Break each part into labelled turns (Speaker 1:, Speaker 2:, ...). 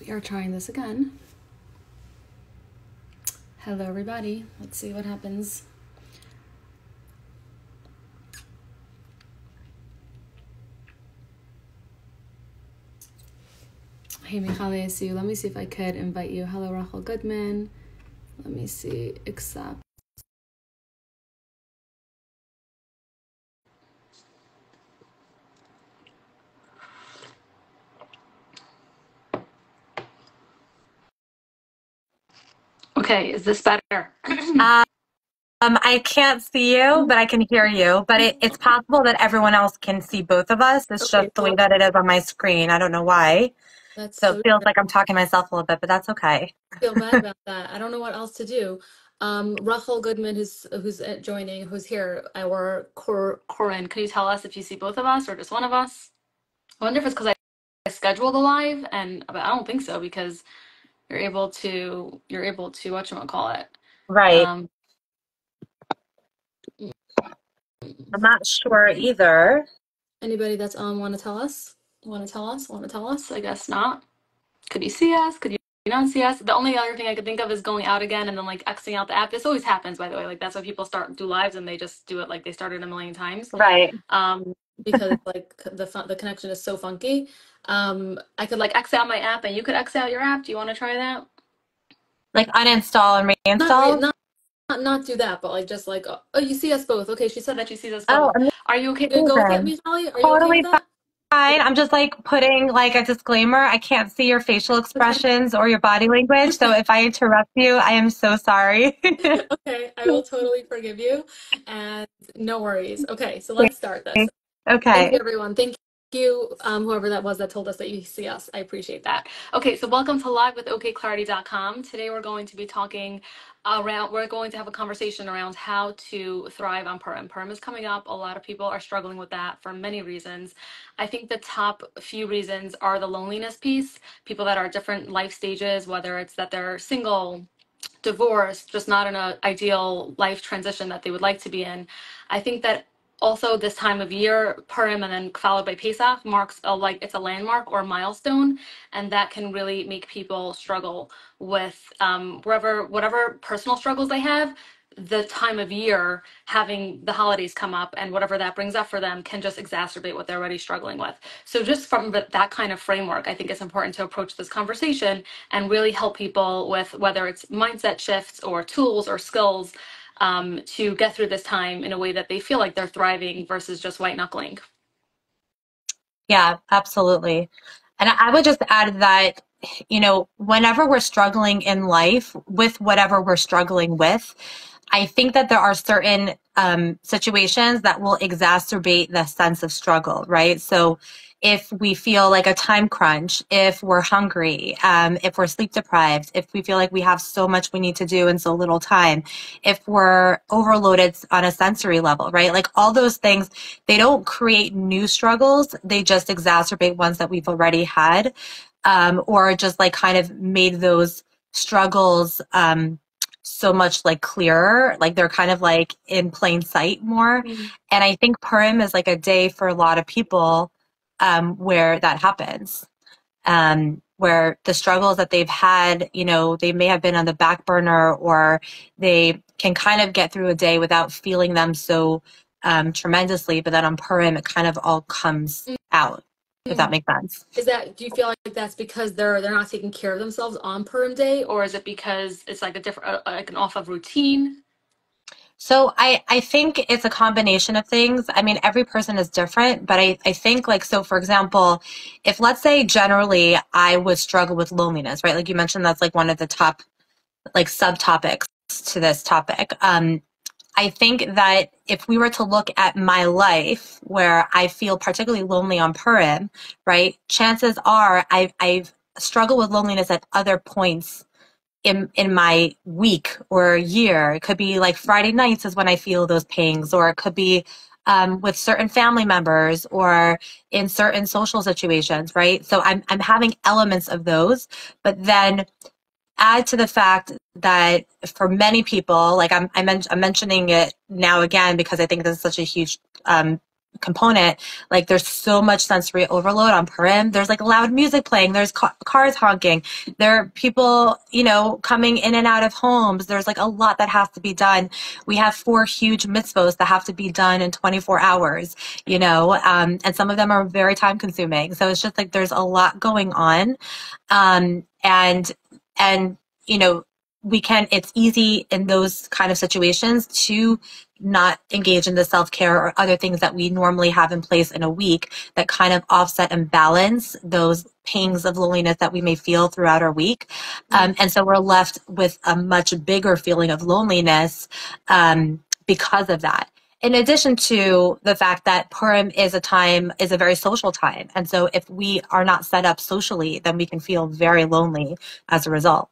Speaker 1: We are trying this again. Hello, everybody. Let's see what happens. Hey, Michali, I see you. Let me see if I could invite you. Hello, Rachel Goodman. Let me see. Accept. Okay, is this better?
Speaker 2: I can't see you, but I can hear you. But it's possible that everyone else can see both of us. It's
Speaker 1: Okay,
Speaker 2: just the way that it is on my screen. I don't know why.
Speaker 1: that's
Speaker 2: So it
Speaker 1: so
Speaker 2: feels like I'm talking to myself a little bit, but that's okay.
Speaker 1: I feel bad about that. I don't know what else to do. Rachel Goodman, who's joining, who's here, our Corinne. Can you tell us if you see both of us or just one of us? I wonder if it's because I scheduled a live, but I don't think so because you're able to whatchamacallit.
Speaker 2: Right.
Speaker 1: Um,
Speaker 2: I'm not sure either.
Speaker 1: Anybody that's on want to tell us? Want to tell us? Want to tell us? I guess not. Could you see us? Could you not see us? The only other thing I could think of is going out again and then like Xing out the app. This always happens, by the way. Like that's why people do lives and they just do it like they started a million times.
Speaker 2: Right.
Speaker 1: Because like the connection is so funky. I could like X out my app and you could X out your app. Do you want to try that?
Speaker 2: Like uninstall and
Speaker 1: Not re-
Speaker 2: reinstall?
Speaker 1: not do that, but like just like oh, you see us both. Okay, she said that she sees us
Speaker 2: Oh,
Speaker 1: both. Are you okay to go with it,
Speaker 2: amazing.
Speaker 1: Michali? Are you okay with
Speaker 2: Totally
Speaker 1: that?
Speaker 2: fine. I'm just like putting like a disclaimer. I can't see your facial
Speaker 1: Okay.
Speaker 2: expressions or your body language. So if I interrupt you, I am so sorry.
Speaker 1: Okay, I will totally forgive you, and no worries. Okay, so let's start this. Thank you,
Speaker 2: Okay.
Speaker 1: everyone. Thank you, whoever that was that told us that you see us. I appreciate that. Okay, so welcome to Live with OKclarity.com. Today we're going to be we're going to have a conversation around how to thrive on Purim. Purim is coming up. A lot of people are struggling with that for many reasons. I think the top few reasons are the loneliness piece, people that are at different life stages, whether it's that they're single, divorced, just not in an ideal life transition that they would like to be in. I think that also this time of year, Purim and then followed by Pesach marks it's a landmark or a milestone, and that can really make people struggle with whatever personal struggles they have. The time of year having the holidays come up and whatever that brings up for them can just exacerbate what they're already struggling with. So just from that kind of framework, I think it's important to approach this conversation and really help people with whether it's mindset shifts or tools or skills to get through this time in a way that they feel like they're thriving versus just white knuckling.
Speaker 2: Yeah, absolutely. And I would just add that, whenever we're struggling in life with whatever we're struggling with, I think that there are certain situations that will exacerbate the sense of struggle, right? So if we feel like a time crunch, if we're hungry, if we're sleep deprived, if we feel like we have so much we need to do in so little time, if we're overloaded on a sensory level, right? Like all those things, they don't create new struggles. They just exacerbate ones that we've already had, or just like kind of made those struggles, so much like clearer, like they're kind of like in plain sight more. And I think Purim is like a day for a lot of people, where that happens, where the struggles that they've had, they may have been on the back burner, or they can kind of get through a day without feeling them so tremendously. But then on Purim, it kind of all comes out, if that makes sense.
Speaker 1: Do you feel like that's because they're not taking care of themselves on Purim Day, or is it because it's like a different like an off of routine?
Speaker 2: So I think it's a combination of things. I mean, every person is different, but I think like, so for example, if let's say generally I would struggle with loneliness, right? Like you mentioned, that's like one of the top like subtopics to this topic. I think that if we were to look at my life where I feel particularly lonely on Purim, right? Chances are I've struggled with loneliness at other points in my week or year. It could be like Friday nights is when I feel those pangs, or it could be with certain family members or in certain social situations, right? So I'm having elements of those, but then add to the fact that for many people, like I'm mentioning it now again because I think this is such a huge component, like there's so much sensory overload on Purim. There's like loud music playing, there's cars honking, there are people, coming in and out of homes. There's like a lot that has to be done. We have 4 huge mitzvos that have to be done in 24 hours, and some of them are very time consuming. So it's just like there's a lot going on. And it's easy in those kind of situations to not engage in the self-care or other things that we normally have in place in a week that kind of offset and balance those pangs of loneliness that we may feel throughout our week. And so we're left with a much bigger feeling of loneliness because of that. In addition to the fact that Purim is a very social time. And so if we are not set up socially, then we can feel very lonely as a result.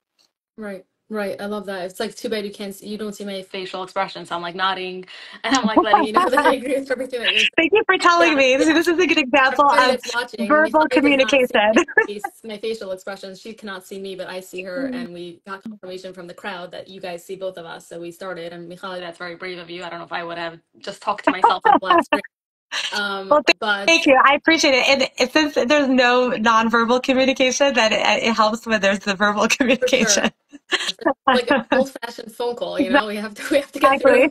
Speaker 1: Right, right. I love that. It's like too bad you don't see my facial expressions. I'm like nodding and I'm like letting you know that I agree with everything that you're saying.
Speaker 2: Thank you for telling
Speaker 1: Yeah,
Speaker 2: me.
Speaker 1: yeah.
Speaker 2: This is a good example
Speaker 1: Everybody
Speaker 2: of
Speaker 1: that's watching,
Speaker 2: verbal
Speaker 1: Michali does not see
Speaker 2: communication.
Speaker 1: my face, my facial expressions. She cannot see me, but I see her, and we got confirmation from the crowd that you guys see both of us. So we started, and Michali, that's very brave of you. I don't know if I would have just talked to myself in a black screen.
Speaker 2: Well,
Speaker 1: But
Speaker 2: thank you. I appreciate it. And since there's no nonverbal communication, that it helps when there's the verbal
Speaker 1: for sure,
Speaker 2: communication.
Speaker 1: it's like an old-fashioned phone call. We have to get through.
Speaker 2: Exactly.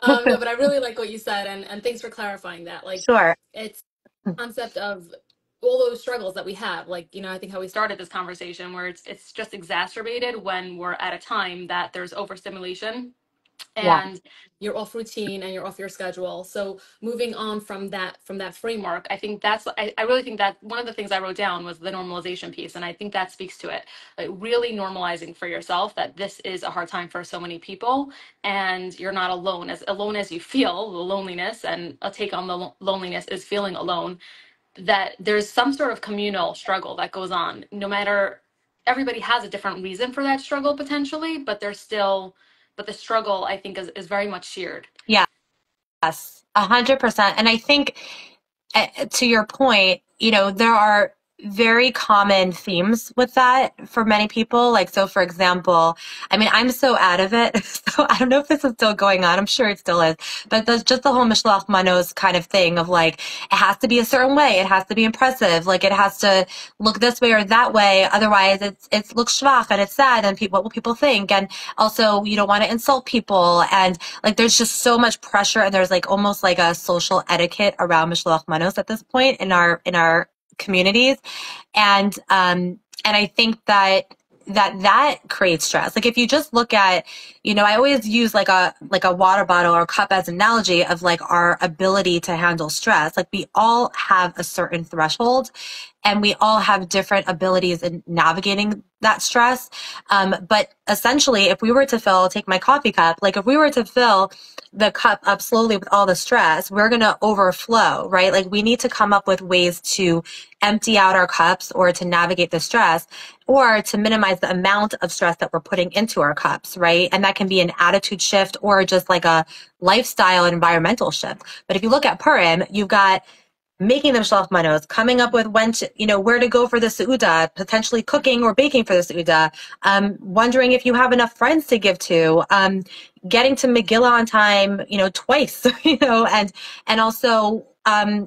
Speaker 1: No, but I really like what you said, and thanks for clarifying that. Like,
Speaker 2: Sure.
Speaker 1: it's concept of all those struggles that we have. Like, I think how we started this conversation, where it's just exacerbated when we're at a time that there's overstimulation
Speaker 2: Yeah.
Speaker 1: and you're off routine and you're off your schedule. So moving on from that framework, I really think that one of the things I wrote down was the normalization piece, and I think that speaks to it. Like really normalizing for yourself that this is a hard time for so many people, and you're not alone as you feel the loneliness, and a take on the loneliness is feeling alone. That there's some sort of communal struggle that goes on, no matter, everybody has a different reason for that struggle potentially, but the struggle, I think, is very much shared.
Speaker 2: Yeah. Yes, 100%. And I think, to your point, there are very common themes with that for many people. Like, so for example, I mean, I'm so out of it. So I don't know if this is still going on. I'm sure it still is. But there's just the whole Mishloach Manos kind of thing of like, it has to be a certain way. It has to be impressive. Like, it has to look this way or that way. Otherwise, it looks schwach and it's sad and what will people think? And also, you don't want to insult people. And like, there's just so much pressure, and there's like almost like a social etiquette around Mishloach Manos at this point in our communities. And I think that creates stress. Like if you just look at, I always use like a water bottle or cup as an analogy of like our ability to handle stress. Like we all have a certain threshold, and we all have different abilities in navigating that stress. But essentially, if we were to take my coffee cup, like if we were to fill the cup up slowly with all the stress, we're going to overflow, right? Like we need to come up with ways to empty out our cups, or to navigate the stress, or to minimize the amount of stress that we're putting into our cups, right? And that can be an attitude shift or just like a lifestyle and environmental shift. But if you look at Purim, you've got making them shalach manos, coming up with where to go for the seuda, potentially cooking or baking for the seuda, wondering if you have enough friends to give to, getting to Megillah on time, twice, and also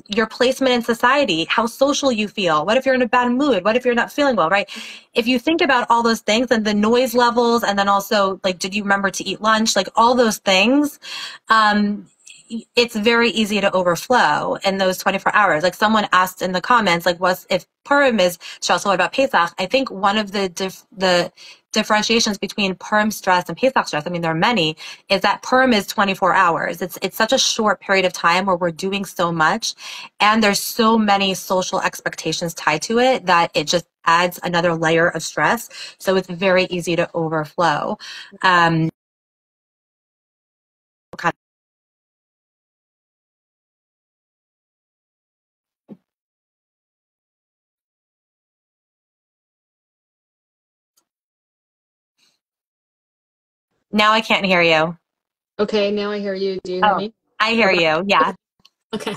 Speaker 2: your placement in society, how social you feel. What if you're in a bad mood? What if you're not feeling well, right? If you think about all those things and the noise levels, and then also like, did you remember to eat lunch? Like all those things, it's very easy to overflow in those 24 hours. Like someone asked in the comments, like, if Purim is stressful, what about Pesach? I think one of the differentiations between Purim stress and Pesach stress, I mean, there are many, is that Purim is 24 hours. It's such a short period of time where we're doing so much, and there's so many social expectations tied to it that it just adds another layer of stress. So it's very easy to overflow. Now I can't hear you.
Speaker 1: Okay, now I hear you. Do you hear
Speaker 2: Oh,
Speaker 1: me?
Speaker 2: I hear
Speaker 1: Okay.
Speaker 2: you. Yeah.
Speaker 1: Okay.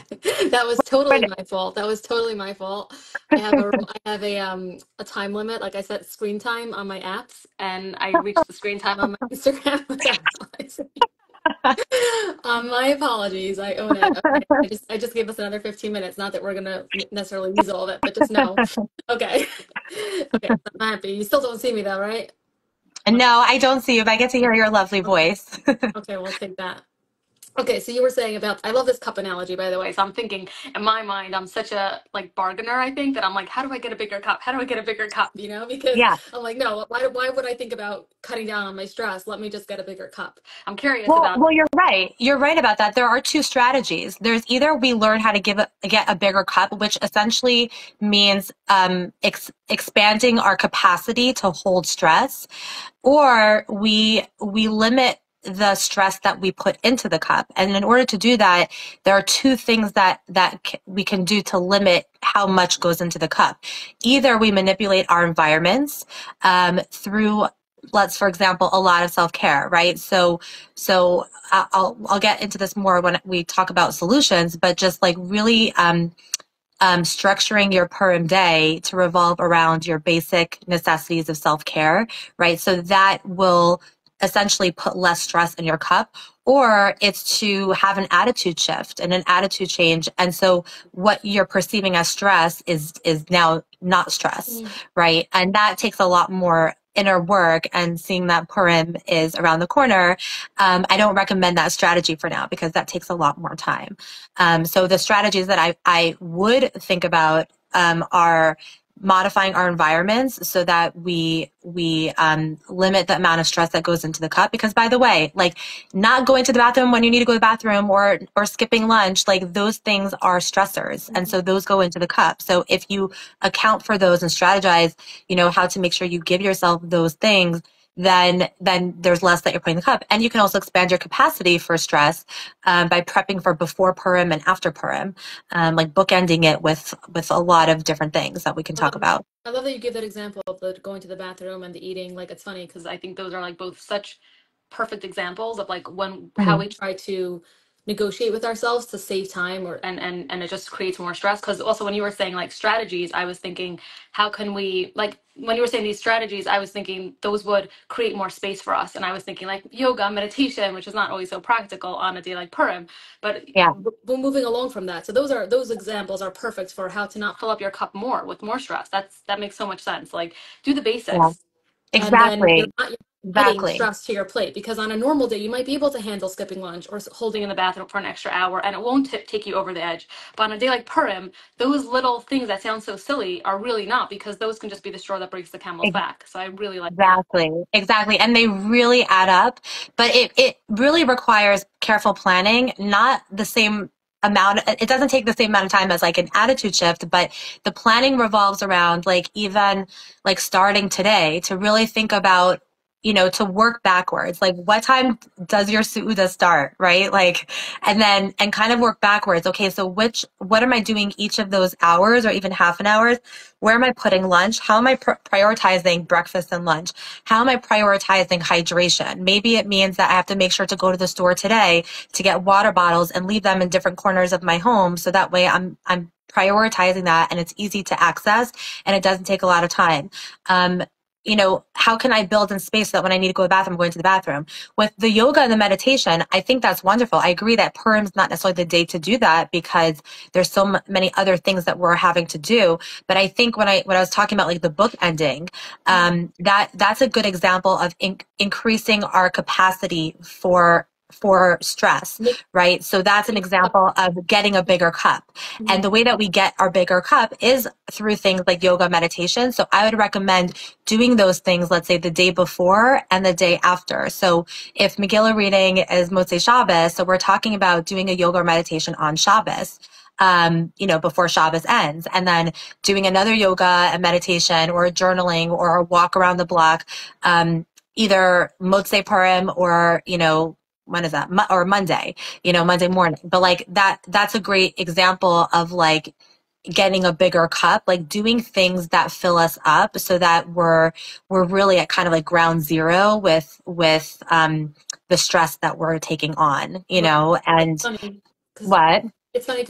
Speaker 1: That was totally my fault. That was totally my fault. I have a time limit. Like I set screen time on my apps, and I reached the screen time on my Instagram without realizing. My apologies. I own it. Okay. I just gave us another 15 minutes. Not that we're gonna necessarily use all of it, but just know. Okay. Okay. I'm happy. You still don't see me though, right?
Speaker 2: No, I don't see you, but I get to hear your lovely
Speaker 1: Okay.
Speaker 2: voice.
Speaker 1: Okay, we'll take that. Okay, so you were saying about, I love this cup analogy, by the way. So I'm thinking in my mind, I'm such a like bargainer, I think, that I'm like, how do I get a bigger cup? How do I get a bigger cup? Because
Speaker 2: Yeah.
Speaker 1: I'm like, no, why would I think about cutting down on my stress? Let me just get a bigger cup. I'm curious
Speaker 2: Well,
Speaker 1: about.
Speaker 2: well, you're right. You're right about that. There are two strategies. There's either we learn how to get a bigger cup, which essentially means expanding our capacity to hold stress, or we limit the stress that we put into the cup. And in order to do that, there are two things we can do to limit how much goes into the cup. Either we manipulate our environments through, let's, for example, a lot of self-care, right? So I'll get into this more when we talk about solutions, but just like really structuring your Purim day to revolve around your basic necessities of self-care, right? So that will essentially put less stress in your cup. Or it's to have an attitude shift and an attitude change. And so what you're perceiving as stress is now not stress,
Speaker 1: Mm.
Speaker 2: right? And that takes a lot more inner work, and seeing that Purim is around the corner, I don't recommend that strategy for now because that takes a lot more time. So the strategies that I would think about are modifying our environments so that we limit the amount of stress that goes into the cup. Because by the way, like not going to the bathroom when you need to go to the bathroom, or skipping lunch, like those things are stressors, and so those go into the cup. So if you account for those and strategize, how to make sure you give yourself those things, then there's less that you're putting in the cup. And you can also expand your capacity for stress by prepping for before Purim and after Purim, like bookending it with a lot of different things that we can
Speaker 1: I
Speaker 2: talk
Speaker 1: love
Speaker 2: about.
Speaker 1: I love that you give that example of the going to the bathroom and the eating. Like it's funny because I think those are like both such perfect examples of like when how
Speaker 2: Mhm.
Speaker 1: we try to negotiate with ourselves to save time or and it just creates more stress. Because also when you were saying like strategies, I was thinking how can we like when you were saying these strategies, I was thinking those would create more space for us. And I was thinking like yoga, meditation, which is not always so practical on a day like Purim. But
Speaker 2: Yeah,
Speaker 1: we're moving along from that. So those examples are perfect for how to not fill up your cup more with more stress. That makes so much sense. Like do the
Speaker 2: yeah,
Speaker 1: basics, and then
Speaker 2: exactly,
Speaker 1: you're adding
Speaker 2: exactly.
Speaker 1: stress to your plate because on a normal day you might be able to handle skipping lunch or holding in the bathroom for an extra hour and it won't take you over the edge. But on a day like Purim, those little things that sound so silly are really not because those can just be the straw that breaks the camel's back. So I really like that.
Speaker 2: Exactly, exactly. And they really add up, but it really requires careful planning, not the same amount. It doesn't take the same amount of time as like an attitude shift, but the planning revolves around like even like starting today to really think about, to work backwards. Like what time does your suuda start, right? Like, and kind of work backwards. Okay, so what am I doing each of those hours or even half an hour? Where am I putting lunch? How am I prioritizing breakfast and lunch? How am I prioritizing hydration? Maybe it means that I have to make sure to go to the store today to get water bottles and leave them in different corners of my home. So that way I'm prioritizing that and it's easy to access and it doesn't take a lot of time. How can I build in space so that when I need to go to the bathroom, I'm going to the bathroom? With the yoga and the meditation, I think that's wonderful. I agree that Purim's not necessarily the day to do that because there's so many other things that we're having to do. But I think when I was talking about like the book ending, that's a good example of increasing our capacity for stress,
Speaker 1: Make,
Speaker 2: right? So that's an
Speaker 1: make,
Speaker 2: example of getting a bigger cup. And
Speaker 1: Mhm.
Speaker 2: the way that we get our bigger cup is through things like yoga, meditation. So I would recommend doing those things, let's say the day before and the day after. So if Megillah reading is Motzei Shabbos, so we're talking about doing a yoga or meditation on Shabbos, before Shabbos ends, and then doing another yoga and meditation or journaling or a walk around the block, either Motzei Purim or, when is that? Or Monday, Monday morning. But like that's a great example of like getting a bigger cup, like doing things that fill us up so that we're really at kind of like ground zero with the stress that we're taking on,
Speaker 1: Right. It's
Speaker 2: and
Speaker 1: funny because
Speaker 2: what?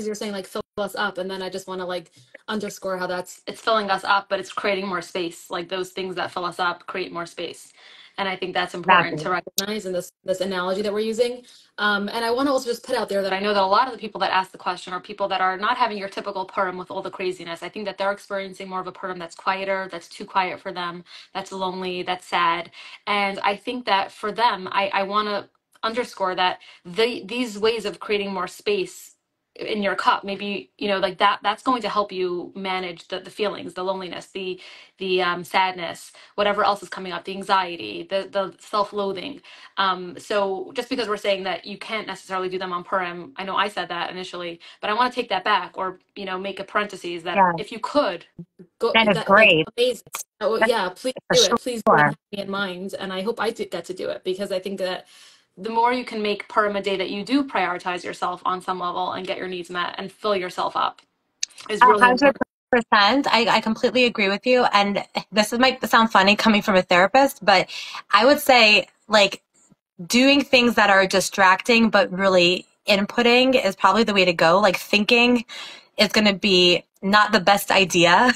Speaker 1: you're saying like fill us up, and then I just want to like underscore how that's it's filling us up, but it's creating more space. Like those things that fill us up create more space. And I think that's important to
Speaker 2: Exactly.
Speaker 1: recognize in this analogy that we're using. And I want to also just put out there that I know that a lot of the people that ask the question are people that are not having your typical Purim with all the craziness. I think that they're experiencing more of a Purim that's quieter, that's too quiet for them, that's lonely, that's sad. And I think that for them, I want to underscore that these ways of creating more space in your cup, maybe, like that's going to help you manage the feelings, the loneliness, the sadness, whatever else is coming up, the anxiety, the self-loathing. So just because we're saying that you can't necessarily do them on Purim, I know I said that initially, but I want to take that back, or make a parentheses that
Speaker 2: Yeah,
Speaker 1: if you could go
Speaker 2: that is
Speaker 1: that, like,
Speaker 2: great.
Speaker 1: amazing. Oh
Speaker 2: That's
Speaker 1: yeah, please
Speaker 2: for
Speaker 1: do it. Please do it and
Speaker 2: sure.
Speaker 1: have me in mind. And I hope I get to do it, because I think that the more you can make Purim a day that you do prioritize yourself on some level and get your needs met and fill yourself up is really important.
Speaker 2: 100%. I completely agree with you. And this might sound funny coming from a therapist, but I would say like doing things that are distracting but really inputting is probably the way to go. Like thinking is going to be not the best idea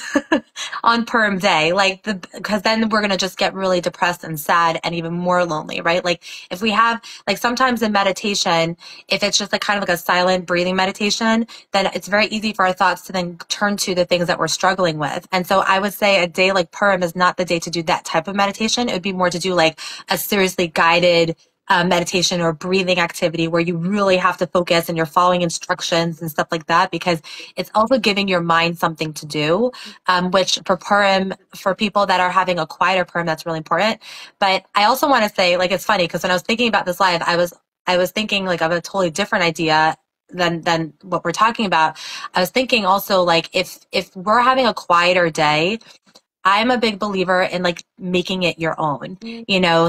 Speaker 2: on Perm day, like because then we're going to just get really depressed and sad and even more lonely, right? Like if we have, like sometimes in meditation, if it's just like kind of like a silent breathing meditation, then it's very easy for our thoughts to then turn to the things that we're struggling with. And so I would say a day like Purim is not the day to do that type of meditation. It would be more to do like a seriously guided meditation or breathing activity where you really have to focus and you're following instructions and stuff like that, because it's also giving your mind something to do, which for Purim, for people that are having a quieter Purim, that's really important. But I also want to say, like, it's funny because when I was thinking about this live, I was thinking like of a totally different idea than what we're talking about. I was thinking also like if we're having a quieter day, I'm a big believer in like making it your own,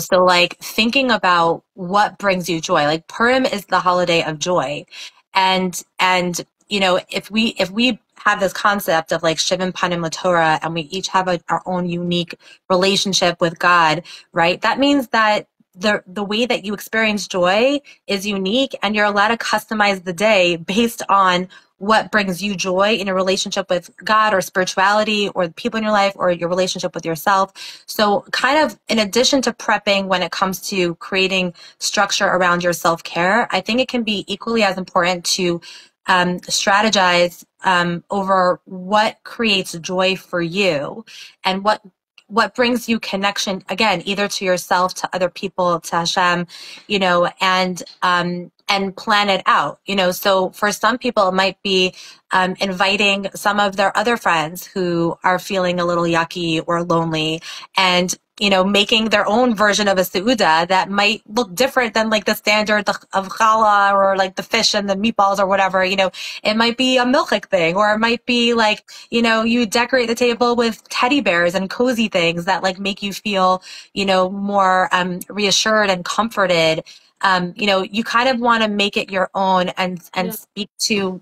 Speaker 2: so like thinking about what brings you joy. Like Purim is the holiday of joy. And if we have this concept of like Shivim Panim LaTorah and we each have our own unique relationship with God, right? That means that the way that you experience joy is unique and you're allowed to customize the day based on what brings you joy in your relationship with God or spirituality or the people in your life or your relationship with yourself. So kind of in addition to prepping when it comes to creating structure around your self-care, I think it can be equally as important to strategize over what creates joy for you and what brings you connection, again, either to yourself, to other people, to Hashem, and plan it out, So for some people, it might be inviting some of their other friends who are feeling a little yucky or lonely, and making their own version of a seuda that might look different than like the standard of challah or like the fish and the meatballs or whatever. It might be a milchik thing, or it might be like, you decorate the table with teddy bears and cozy things that like make you feel, more reassured and comforted. You kind of want to make it your own and
Speaker 1: Yeah.
Speaker 2: speak to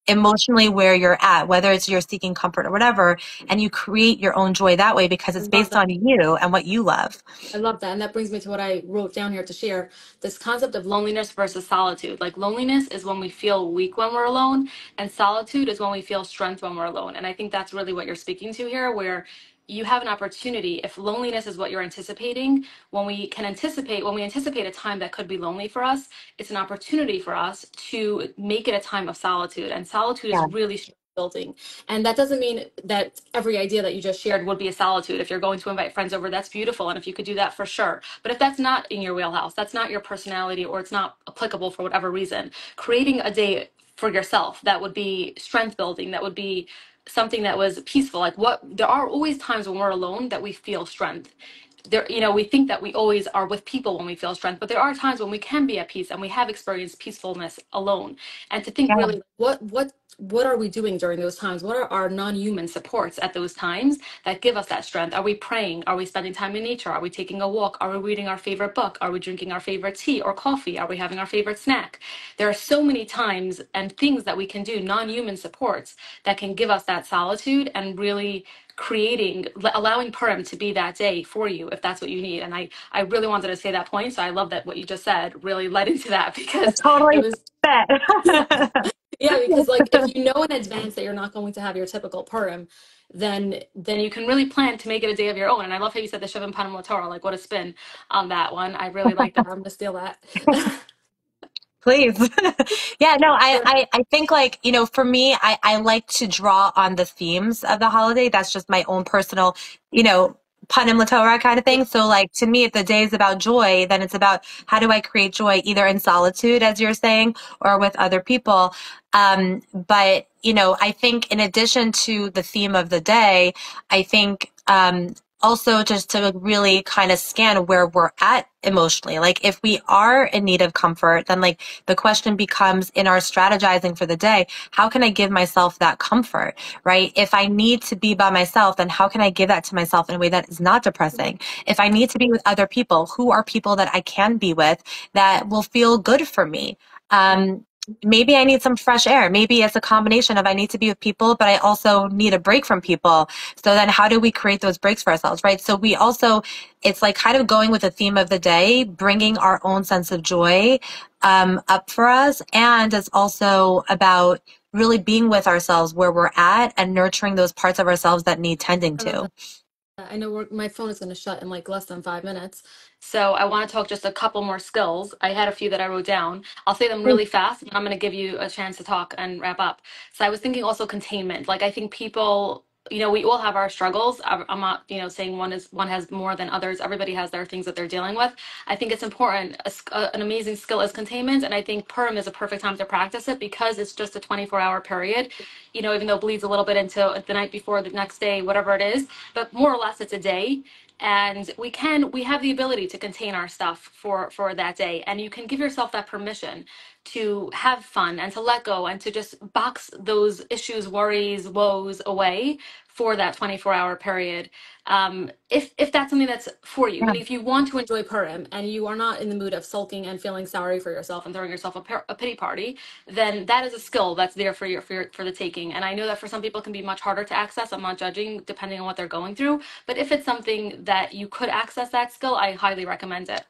Speaker 2: emotionally where you're at, whether it's you're seeking comfort or whatever, and you create your own joy that way because
Speaker 1: I
Speaker 2: it's
Speaker 1: love
Speaker 2: based
Speaker 1: that.
Speaker 2: on you and what you love.
Speaker 1: I love that. And that brings me to what I wrote down here to share, this concept of loneliness versus solitude. Like loneliness is when we feel weak when we're alone, and solitude is when we feel strength when we're alone. And I think that's really what you're speaking to here, where you have an opportunity. If loneliness is what you're anticipating, when we anticipate a time that could be lonely for us, it's an opportunity for us to make it a time of solitude. And solitude is
Speaker 2: Yeah.
Speaker 1: really strength building. And that doesn't mean that every idea that you just shared would be a solitude. If you're going to invite friends over, that's beautiful. And if you could do that, for sure. But if that's not in your wheelhouse, that's not your personality, or it's not applicable for whatever reason, creating a day for yourself that would be strength building, that would be something that was peaceful. Like, there are always times when we're alone that we feel strength. We think that we always are with people when we feel strength, but there are times when we can be at peace and we have experienced peacefulness alone. And to think
Speaker 2: Yeah.
Speaker 1: really, what are we doing during those times? What are our non-human supports at those times that give us that strength? Are we praying? Are we spending time in nature? Are we taking a walk? Are we reading our favorite book? Are we drinking our favorite tea or coffee? Are we having our favorite snack? There are so many times and things that we can do, non-human supports, that can give us that solitude and really allowing Purim to be that day for you if that's what you need. And I really wanted to say that point. So I love that what you just said really led into that,
Speaker 2: It
Speaker 1: because it
Speaker 2: totally
Speaker 1: was,
Speaker 2: fit.
Speaker 1: yeah, because like if you know in advance that you're not going to have your typical Purim, then you can really plan to make it a day of your own. And I love how you said the Shivan Panim LaTorah, like what a spin on that one. I really like that. I'm gonna steal that.
Speaker 2: Please. Yeah, no, I think like, for me, I like to draw on the themes of the holiday. That's just my own personal, panim latorah kind of
Speaker 1: Yeah,
Speaker 2: thing. So like to me, if the day is about joy, then it's about how do I create joy either in solitude, as you're saying, or with other people. But I think in addition to the theme of the day, I think, also just to really kind of scan where we're at emotionally. Like if we are in need of comfort, then like the question becomes in our strategizing for the day, how can I give myself that comfort, right? If I need to be by myself, then how can I give that to myself in a way that is not depressing? If I need to be with other people, who are people that I can be with that will feel good for me? Maybe I need some fresh air. Maybe it's a combination of I need to be with people, but I also need a break from people. So then how do we create those breaks for ourselves, right? So we also, it's like kind of going with the theme of the day, bringing our own sense of joy up for us. And it's also about really being with ourselves where we're at and nurturing those parts of ourselves that need tending
Speaker 1: I love
Speaker 2: to.
Speaker 1: that. I know my phone is going to shut in like less than 5 minutes. So I want to talk just a couple more skills. I had a few that I wrote down. I'll say them really fast, and I'm going to give you a chance to talk and wrap up. So I was thinking also containment. Like I think people, we all have our struggles. I'm not, saying one has more than others. Everybody has their things that they're dealing with. I think it's important. An amazing skill is containment, and I think Purim is a perfect time to practice it because it's just a 24-hour period. Even though it bleeds a little bit into the night before, the next day, whatever it is, but more or less it's a day. And we have the ability to contain our stuff for that day, and you can give yourself that permission to have fun and to let go and to just box those issues, worries, woes away for that 24-hour period. If that's something that's for you,
Speaker 2: Yeah.
Speaker 1: meaning if you want to enjoy Purim and you are not in the mood of sulking and feeling sorry for yourself and throwing yourself a pity party, then that is a skill that's there for the taking. And I know that for some people it can be much harder to access. I'm not judging depending on what they're going through, but if it's something that you could access that skill, I highly recommend it.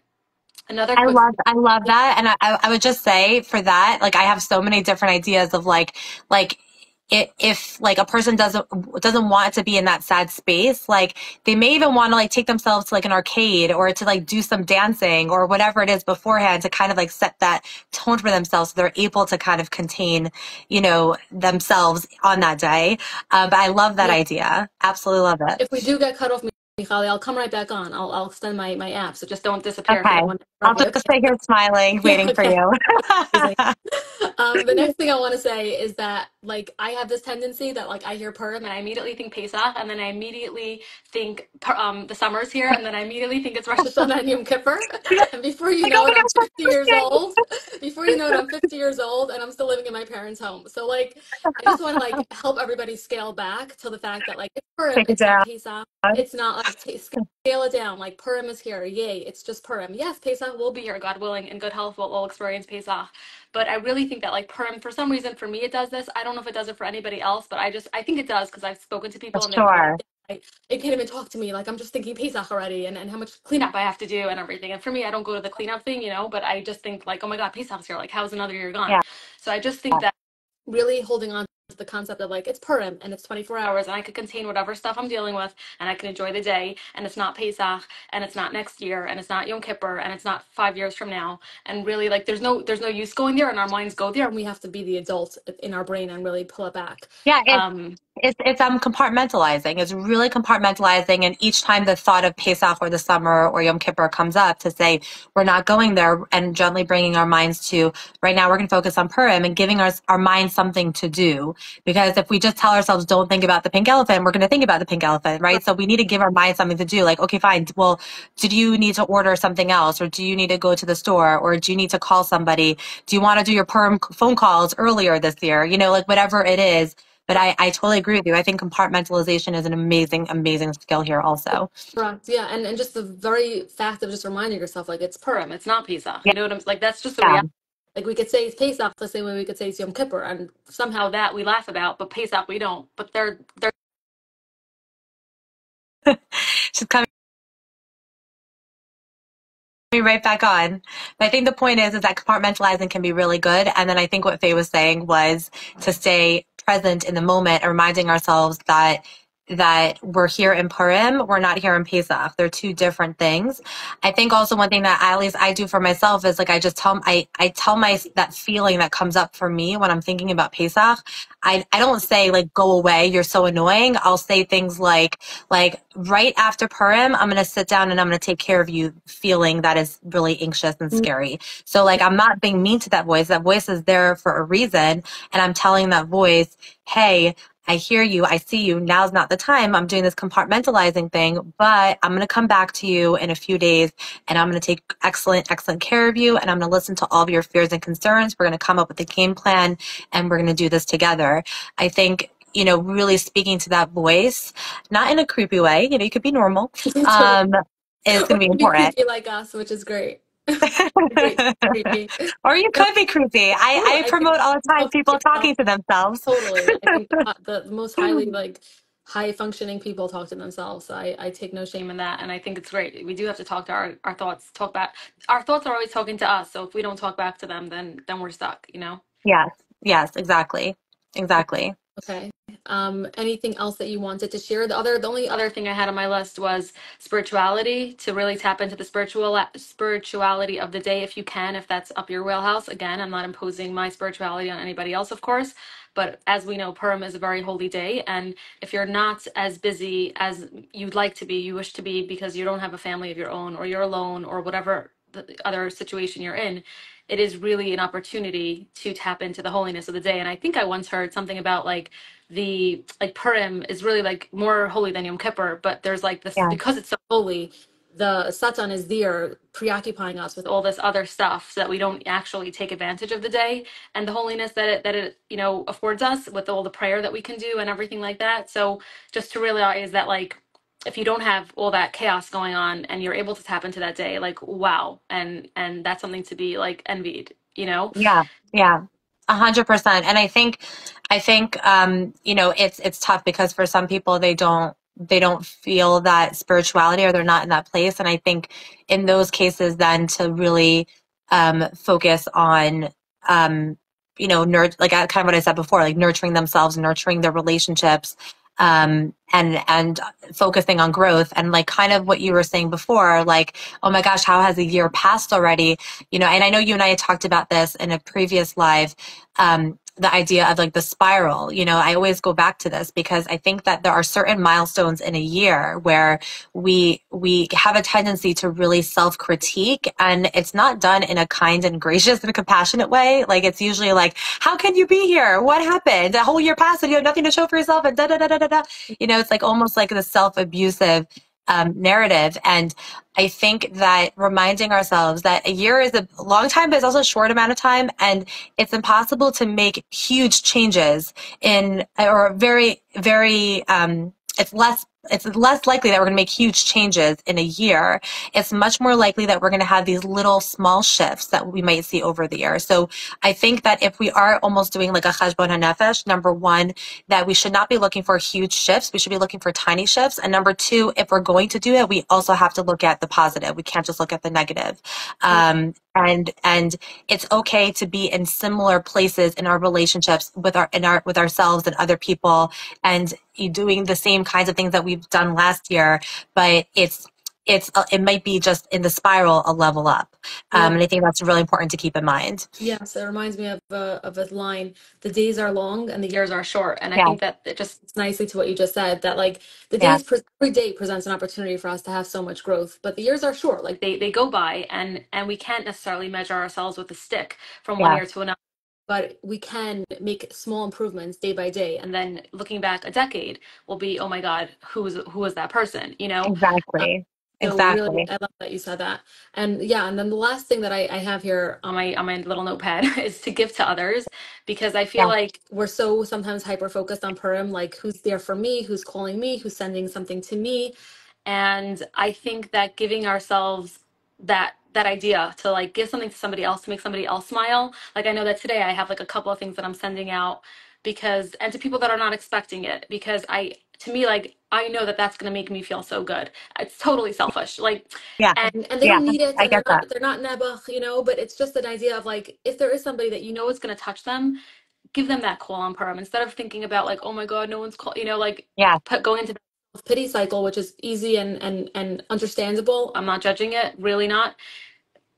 Speaker 1: Another quick
Speaker 2: I love that. And I would just say for that, like I have so many different ideas of like if like a person doesn't want to be in that sad space, like they may even want to like take themselves to like an arcade or to like do some dancing or whatever it is beforehand to kind of like set that tone for themselves so they're able to kind of contain, themselves on that day. But I love that
Speaker 1: yeah,
Speaker 2: idea. Absolutely love it.
Speaker 1: if we do get cut off, Michali, I'll come right back on. I'll extend my app, so just don't disappear if I
Speaker 2: Okay.
Speaker 1: don't want to
Speaker 2: I'll
Speaker 1: interrupt you.
Speaker 2: just sit here smiling,
Speaker 1: Yeah,
Speaker 2: waiting for
Speaker 1: okay.
Speaker 2: you.
Speaker 1: Amazing. The next thing I want to say is that like I have this tendency that like I hear Purim and I immediately think Pesach, and then I immediately think the summer's here, and then I immediately think it's Rosh Hashanah and Yom Kippur. And before you
Speaker 2: Like, oh
Speaker 1: know
Speaker 2: my
Speaker 1: it, I'm
Speaker 2: gosh, that's
Speaker 1: 50 years
Speaker 2: interesting.
Speaker 1: old. Before you know it, I'm 50 years old and I'm still living in my parents' home. So like I just want to like help everybody scale back to the fact that like it's Purim,
Speaker 2: Take it
Speaker 1: it's not
Speaker 2: down.
Speaker 1: Pesach. It's not like scale it down. Like Purim is here. Yay, it's just Purim. Yes, Pesach will be here, God willing, in good health. We'll experience Pesach. But I really think that like Purim, for some reason, for me, it does this. I don't know if it does it for anybody else, but I think it does because I've spoken to
Speaker 2: For
Speaker 1: people and they've told
Speaker 2: sure.
Speaker 1: me they can't even talk to me. Like I'm just thinking Pesach already and how much cleanup I have to do and everything. And for me, I don't go to the cleanup thing, but I just think like, oh my God, Pesach's here. Like, how's another year gone?
Speaker 2: Yeah.
Speaker 1: So I just think that really holding on to the concept of like it's Purim and it's 24 hours and I could contain whatever stuff I'm dealing with and I can enjoy the day and it's not Pesach and it's not next year and it's not Yom Kippur and it's not 5 years from now, and really like there's no use going there and our minds go there and we have to be the adult in our brain and really pull it back.
Speaker 2: Yeah,
Speaker 1: um
Speaker 2: it's compartmentalizing. It's really compartmentalizing, and each time the thought of Pesach or the summer or Yom Kippur comes up, to say we're not going there, and gently bringing our minds to right now we're going to focus on Purim and giving our minds something to do. Because if we just tell ourselves don't think about the pink elephant, we're going to think about the pink elephant, right? So we need to give our minds something to do. Like, okay, fine. Well, did you need to order something else, or do you need to go to the store, or do you need to call somebody? Do you want to do your Purim phone calls earlier this year? Like whatever it is. But I totally agree with you. I think compartmentalization is an amazing, amazing skill here also.
Speaker 1: Correct. Yeah, and just the very fact of just reminding yourself like it's Purim, it's not Pesach.
Speaker 2: Yeah.
Speaker 1: You know what I'm like? That's just the
Speaker 2: Yeah.
Speaker 1: reality. Like we could say it's Pesach the same way we could say it's Yom Kippur, and somehow that we laugh about, but Pesach we don't. But they're
Speaker 2: She's coming right back on. But I think the point is that compartmentalizing can be really good. And then I think what Faye was saying was to stay present in the moment and reminding ourselves that that we're here in Purim, we're not here in Pesach. They're two different things. I think also one thing that at least I do for myself is like I just tell I tell my that feeling that comes up for me when I'm thinking about Pesach. I don't say like go away, you're so annoying. I'll say things like right after Purim, I'm gonna sit down and I'm gonna take care of you feeling that is really anxious and scary. So like I'm not being mean to that voice. That voice is there for a reason. And I'm telling that voice, hey, I hear you. I see you. Now's not the time. I'm doing this compartmentalizing thing, but I'm going to come back to you in a few days and I'm going to take excellent care of you. And I'm going to listen to all of your fears and concerns. We're going to come up with a game plan and we're going to do this together. I think, really speaking to that voice, not in a creepy way, you could be normal,
Speaker 1: Totally.
Speaker 2: is
Speaker 1: Or
Speaker 2: going to be
Speaker 1: be
Speaker 2: important.
Speaker 1: creepy like us, which is great. Great, creepy.
Speaker 2: Or you
Speaker 1: No,
Speaker 2: could be creepy.
Speaker 1: no,
Speaker 2: I
Speaker 1: I think
Speaker 2: promote all the time
Speaker 1: talking to
Speaker 2: people
Speaker 1: yourself.
Speaker 2: talking to themselves.
Speaker 1: Totally. I think the most highly like high functioning people talk to themselves. So I take no shame in that. And I think it's great. We do have to talk to our thoughts, talk back. Our thoughts are always talking to us. So if we don't talk back to them, then we're stuck, you know?
Speaker 2: Yes, yes, exactly. Exactly.
Speaker 1: Okay. Anything else that you wanted to share? The only other thing I had on my list was spirituality, to really tap into the spirituality of the day if you can, if that's up your wheelhouse. Again, I'm not imposing my spirituality on anybody else, of course, but as we know, Purim is a very holy day, and if you're not as busy as you'd like to be, you wish to be because you don't have a family of your own, or you're alone, or whatever the other situation you're in, it is really an opportunity to tap into the holiness of the day. And I think I once heard something about like Purim is really like more holy than Yom Kippur, but there's like this
Speaker 2: Yeah.
Speaker 1: because it's so holy, the Satan is there preoccupying us with all this other stuff so that we don't actually take advantage of the day and the holiness that it affords us with all the prayer that we can do and everything like that. So just to realize that like if you don't have all that chaos going on and you're able to tap into that day, like wow, and that's something to be like envied, you know?
Speaker 2: Yeah, yeah, 100%. And I think, it's tough because for some people they don't feel that spirituality or they're not in that place. And I think in those cases, then to really focus on like kind of what I said before, like nurturing themselves, nurturing their relationships, and focusing on growth and like kind of what you were saying before, like, oh my gosh, how has a year passed already? And I know you and I had talked about this in a previous live, the idea of like the spiral. I always go back to this because I think that there are certain milestones in a year where we have a tendency to really self-critique, and it's not done in a kind and gracious and compassionate way. Like it's usually like, how can you be here? What happened? The whole year passed and you have nothing to show for yourself and da da da da da da. It's like almost like the self-abusive narrative. And I think that reminding ourselves that a year is a long time, but it's also a short amount of time. And it's impossible to make huge changes or very, very, it's less likely that we're going to make huge changes in a year. It's much more likely that we're going to have these little small shifts that we might see over the year. So I think that if we are almost doing like a cheshbon hanefesh, number one, that we should not be looking for huge shifts. We should be looking for tiny shifts. And number two, if we're going to do it, we also have to look at the positive. We can't just look at the negative. And it's okay to be in similar places in our relationships with with ourselves and other people, and doing the same kinds of things that we've done last year, but it might be just in the spiral a level up.
Speaker 1: Yeah.
Speaker 2: And I think that's really important to keep in mind.
Speaker 1: Yes, it reminds me of a line, the days are long and the years are short. And I
Speaker 2: Yeah,
Speaker 1: think that it just fits nicely to what you just said, that like
Speaker 2: yeah,
Speaker 1: every day presents an opportunity for us to have so much growth, but the years are short. Like they go by, and we can't necessarily measure ourselves with a stick from one
Speaker 2: yeah,
Speaker 1: year to another. But we can make small improvements day by day. And then looking back a decade will be, oh my God, who was that person, you know?
Speaker 2: exactly,
Speaker 1: So really,
Speaker 2: exactly.
Speaker 1: I love that you said that. And yeah, and then the last thing that I have here on my little notepad is to give to others, because I feel
Speaker 2: Yeah,
Speaker 1: like we're so sometimes hyper focused on Purim, like who's there for me, who's calling me, who's sending something to me. And I think that giving ourselves that idea to like give something to somebody else to make somebody else smile. Like I know that today I have like a couple of things that I'm sending out because, and to people that are not expecting it, because to me, like I know that that's going to make me feel so good. It's totally selfish. Like,
Speaker 2: yeah,
Speaker 1: and they
Speaker 2: yeah.
Speaker 1: don't need it,
Speaker 2: I
Speaker 1: and
Speaker 2: get that.
Speaker 1: they're not nebuch, but it's just an idea of like if there is somebody that you know is going to touch them, give them that call on Purim instead of thinking about like, oh my God, no one's call, like
Speaker 2: Yeah.
Speaker 1: going into the pity cycle, which is easy and understandable. I'm not judging it, really not.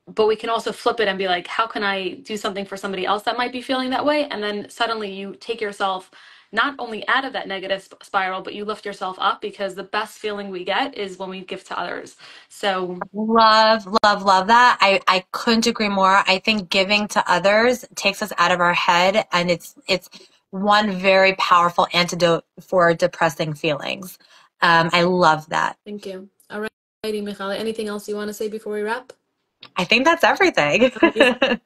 Speaker 1: But we can also flip it and be like, how can I do something for somebody else that might be feeling that way? And then suddenly you take yourself not only out of that negative spiral, but you lift yourself up, because the best feeling we get is when we give to others. So
Speaker 2: Love, love, love that. I couldn't agree more. I think giving to others takes us out of our head, and it's one very powerful antidote for depressing feelings. I love that.
Speaker 1: thank you. All righty, Michali. Anything else you want to say before we wrap?
Speaker 2: I think that's everything.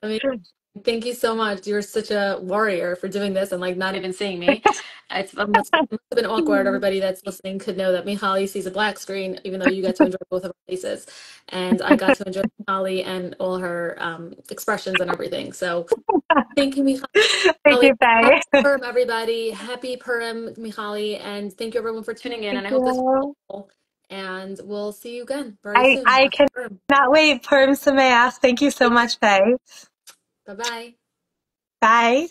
Speaker 1: Amazing. Thank you so much. You're such a warrior for doing this and like not even seeing me. It must have been awkward. Everybody that's listening could know that Michali sees a black screen, even though you get to enjoy both of our faces. And I got to enjoy Michali and all her expressions and everything. So thank you,
Speaker 2: Thank
Speaker 1: Michali.
Speaker 2: you, Faye.
Speaker 1: Happy Purim, everybody. Happy Purim, Michali. And thank you, everyone, for tuning in.
Speaker 2: Thank
Speaker 1: And I hope this was
Speaker 2: you.
Speaker 1: helpful. And we'll see you again very soon.
Speaker 2: I
Speaker 1: Happy Purim.
Speaker 2: cannot wait. Purim Sameach. Thank you so much, Faye.
Speaker 1: Bye-bye.
Speaker 2: Bye.